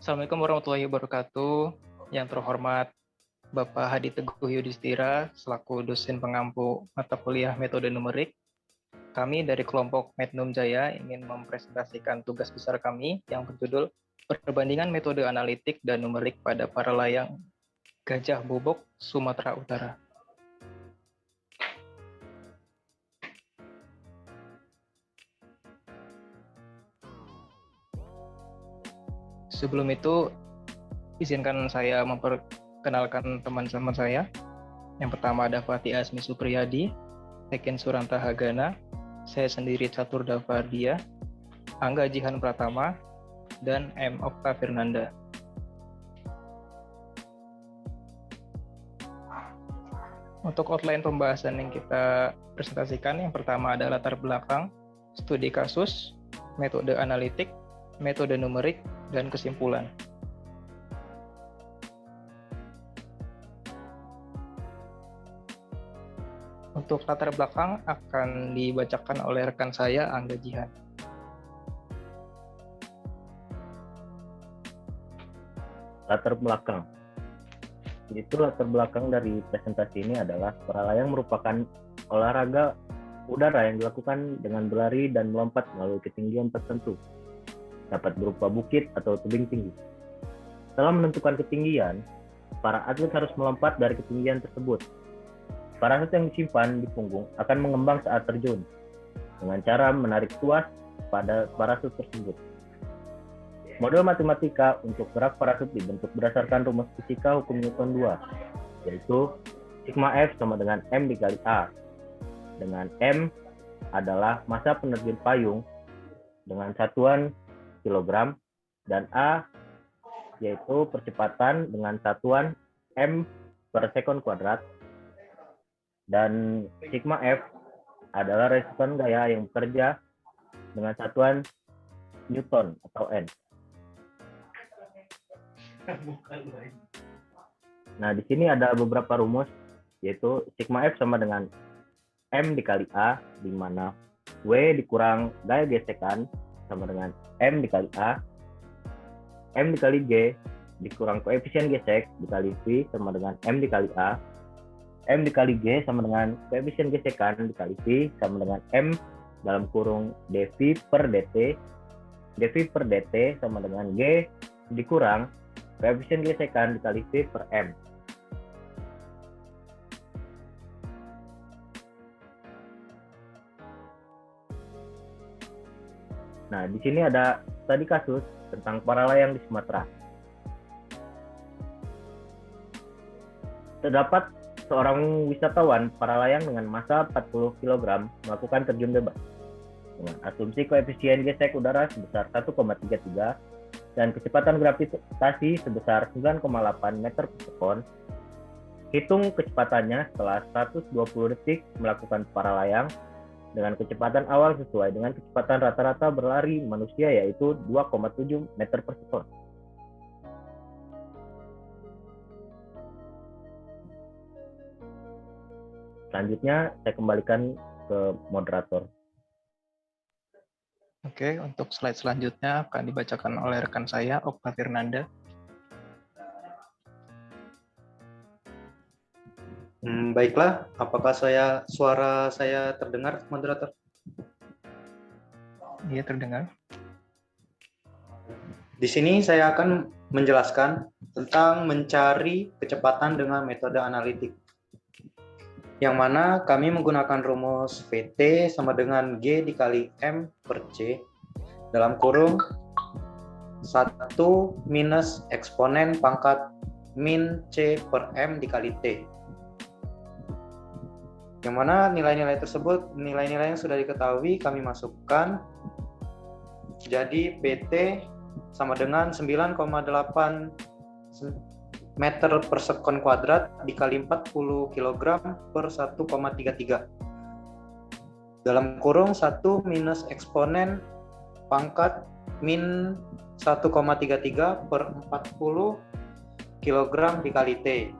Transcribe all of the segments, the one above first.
Assalamualaikum warahmatullahi wabarakatuh. Yang terhormat Bapak Hadi Teguh Yudhistira selaku dosen pengampu mata kuliah metode numerik. Kami dari kelompok Mednum Jaya ingin mempresentasikan tugas besar kami yang berjudul Perbandingan Metode Analitik dan Numerik pada para layang Gajah Bobok, Sumatera Utara. Sebelum itu, izinkan saya memperkenalkan teman-teman saya. Yang pertama ada Fatih Asmi Supriyadi, Teken Suranta Hagana, saya sendiri Catur Davardia, Angga Jihan Pratama, dan M. Okta Fernanda. Untuk outline pembahasan yang kita presentasikan, yang pertama ada latar belakang, studi kasus, metode analitik, metode numerik, dan kesimpulan. Untuk latar belakang akan dibacakan oleh rekan saya, Angga Jihan. Latar belakang. Itu latar belakang dari presentasi ini adalah para layang merupakan olahraga udara yang dilakukan dengan berlari dan melompat melalui ketinggian tertentu. Dapat berupa bukit atau tebing tinggi. Setelah menentukan ketinggian, para atlet harus melompat dari ketinggian tersebut. Parasut yang disimpan di punggung akan mengembang saat terjun, dengan cara menarik tuas pada parasut tersebut. Model matematika untuk gerak parasut dibentuk berdasarkan rumus fisika hukum Newton 2, yaitu sigma F sama dengan M dikali A, dengan M adalah massa penerjun payung dengan satuan kilogram, dan A yaitu percepatan dengan satuan M per sekon kuadrat, dan sigma F adalah resisten gaya yang bekerja dengan satuan Newton atau N. Nah, di sini ada beberapa rumus, yaitu sigma F sama dengan M dikali A, di mana W dikurang gaya gesekan sama dengan M dikali A, M dikali G dikurang koefisien gesek dikali V sama dengan M dikali A, M dikali G sama dengan koefisien gesekan dikali V sama dengan M dalam kurung dV per dt, dV per dt sama dengan G dikurang koefisien gesekan dikali V per M. Nah, di sini ada studi kasus tentang para layang di Sumatera. Terdapat seorang wisatawan para layang dengan massa 40 kg melakukan terjun bebas dengan asumsi koefisien gesek udara sebesar 1,33 dan kecepatan gravitasi sebesar 9,8 meter per sekon. Hitung kecepatannya setelah 120 detik melakukan para layang dengan kecepatan awal sesuai dengan kecepatan rata-rata berlari manusia, yaitu 2,7 meter per sekon. Selanjutnya saya kembalikan ke moderator. Oke, untuk slide selanjutnya akan dibacakan oleh rekan saya, Okta Fernanda. Baiklah, apakah suara saya terdengar, moderator? Iya, terdengar. Di sini saya akan menjelaskan tentang mencari kecepatan dengan metode analitik, yang mana kami menggunakan rumus VT sama dengan G dikali M per C dalam kurung 1 minus eksponen pangkat min C per M dikali T. Yang mana nilai-nilai tersebut, nilai-nilai yang sudah diketahui kami masukkan. Jadi PT sama dengan 9,8 meter per sekon kuadrat dikali 40 kg per 1,33. Dalam kurung 1 minus eksponen pangkat min 1,33 per 40 kg dikali T.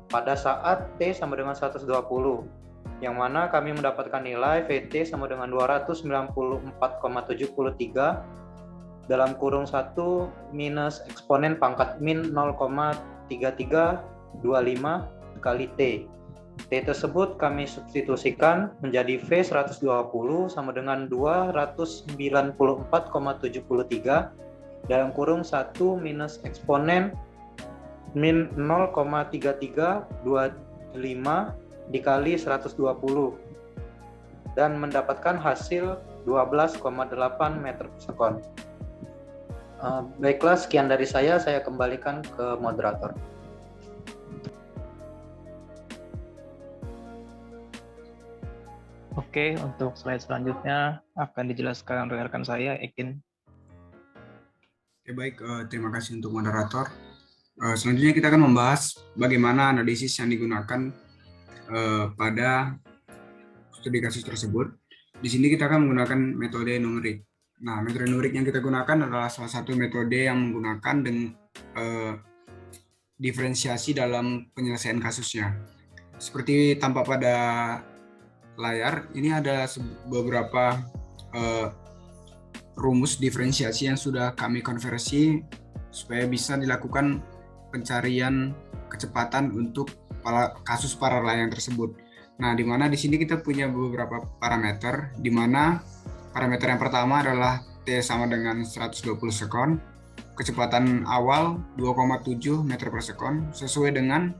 Pada saat T sama dengan 120, yang mana kami mendapatkan nilai VT sama dengan 294,73 dalam kurung 1 minus eksponen pangkat min 0,3325 kali T. T tersebut kami substitusikan menjadi V 120 sama dengan 294,73 dalam kurung 1 minus eksponen min 0,3325 dikali 120 dan mendapatkan hasil 12,8 meter per sekon. Baiklah, sekian dari saya kembalikan ke moderator. Oke, untuk slide selanjutnya akan dijelaskan rekan saya, Ekin. Oke, baik, terima kasih untuk moderator. Selanjutnya kita akan membahas bagaimana analisis yang digunakan pada studi kasus tersebut. Di sini kita akan menggunakan metode numerik. Nah, metode numerik yang kita gunakan adalah salah satu metode yang menggunakan diferensiasi dalam penyelesaian kasusnya. Seperti tampak pada layar, ini ada beberapa rumus diferensiasi yang sudah kami konversi supaya bisa dilakukan pencarian kecepatan untuk kasus para layang tersebut. Nah, di mana di sini kita punya beberapa parameter, di mana parameter yang pertama adalah T sama dengan 120 sekon, kecepatan awal 2,7 meter per sekon, sesuai dengan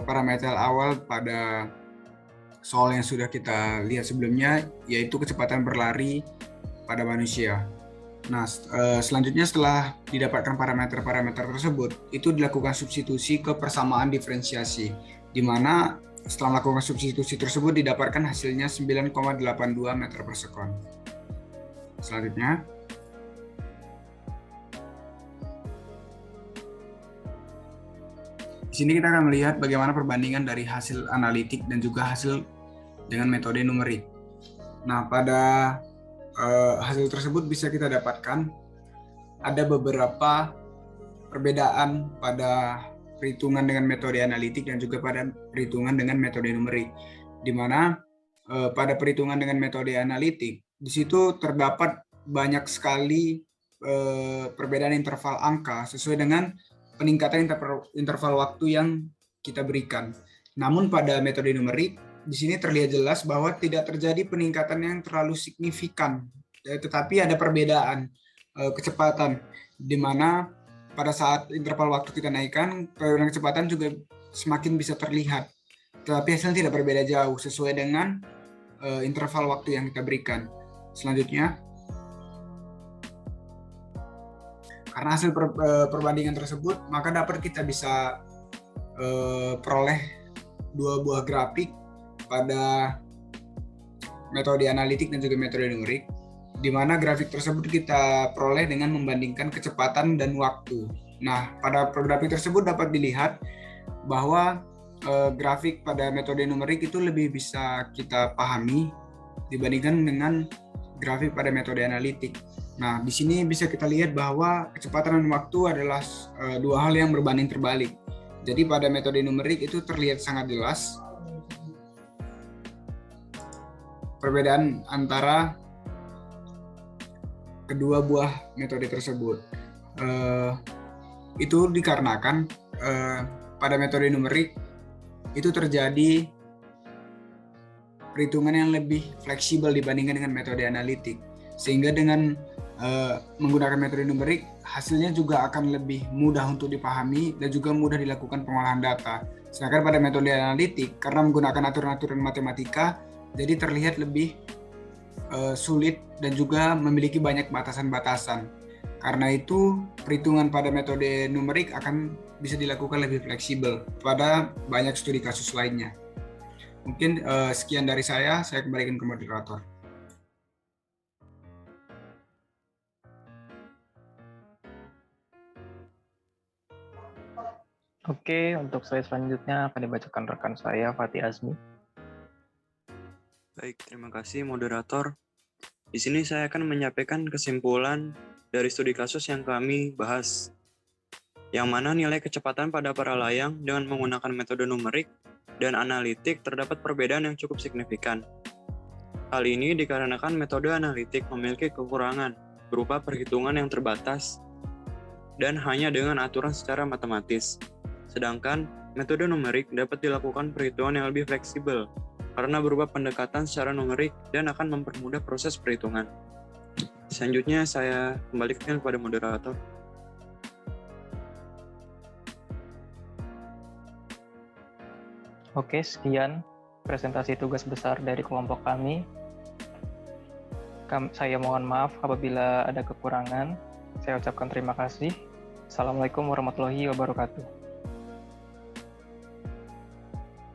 parameter awal pada soal yang sudah kita lihat sebelumnya, yaitu kecepatan berlari pada manusia. Nah, selanjutnya setelah didapatkan parameter-parameter tersebut, itu dilakukan substitusi ke persamaan diferensiasi, di mana setelah melakukan substitusi tersebut didapatkan hasilnya 9,82 meter per sekon. Selanjutnya, di sini kita akan melihat bagaimana perbandingan dari hasil analitik dan juga hasil dengan metode numerik. Nah, pada hasil tersebut bisa kita dapatkan ada beberapa perbedaan pada perhitungan dengan metode analitik dan juga pada perhitungan dengan metode numerik, di mana pada perhitungan dengan metode analitik di situ terdapat banyak sekali perbedaan interval angka sesuai dengan peningkatan interval waktu yang kita berikan. Namun pada metode numerik di sini terlihat jelas bahwa tidak terjadi peningkatan yang terlalu signifikan, tetapi ada perbedaan kecepatan, di mana pada saat interval waktu kita naikkan, perbedaan kecepatan juga semakin bisa terlihat, tetapi hasilnya tidak berbeda jauh sesuai dengan interval waktu yang kita berikan. Selanjutnya, karena hasil perbandingan tersebut, maka dapat kita bisa peroleh dua buah grafik pada metode analitik dan juga metode numerik, di mana grafik tersebut kita peroleh dengan membandingkan kecepatan dan waktu. Nah, pada grafik tersebut dapat dilihat bahwa grafik pada metode numerik itu lebih bisa kita pahami dibandingkan dengan grafik pada metode analitik. Nah, di sini bisa kita lihat bahwa kecepatan dan waktu adalah dua hal yang berbanding terbalik. Jadi pada metode numerik itu terlihat sangat jelas perbedaan antara kedua buah metode tersebut. Itu dikarenakan pada metode numerik itu terjadi perhitungan yang lebih fleksibel dibandingkan dengan metode analitik, sehingga dengan menggunakan metode numerik hasilnya juga akan lebih mudah untuk dipahami dan juga mudah dilakukan pengolahan data. Sedangkan pada metode analitik, karena menggunakan aturan-aturan matematika, jadi terlihat lebih sulit dan juga memiliki banyak batasan-batasan. Karena itu, perhitungan pada metode numerik akan bisa dilakukan lebih fleksibel pada banyak studi kasus lainnya. Mungkin sekian dari saya kembalikan ke moderator. Oke, untuk slide selanjutnya akan dibacakan rekan saya, Fatih Azmi. Baik, terima kasih moderator. Di sini saya akan menyampaikan kesimpulan dari studi kasus yang kami bahas, yang mana nilai kecepatan pada para layang dengan menggunakan metode numerik dan analitik terdapat perbedaan yang cukup signifikan. Hal ini dikarenakan metode analitik memiliki kekurangan, berupa perhitungan yang terbatas dan hanya dengan aturan secara matematis. Sedangkan metode numerik dapat dilakukan perhitungan yang lebih fleksibel karena berupa pendekatan secara numerik dan akan mempermudah proses perhitungan. Selanjutnya saya kembalikan kepada moderator. Oke, sekian presentasi tugas besar dari kelompok kami. Saya mohon maaf apabila ada kekurangan. Saya ucapkan terima kasih. Assalamualaikum warahmatullahi wabarakatuh.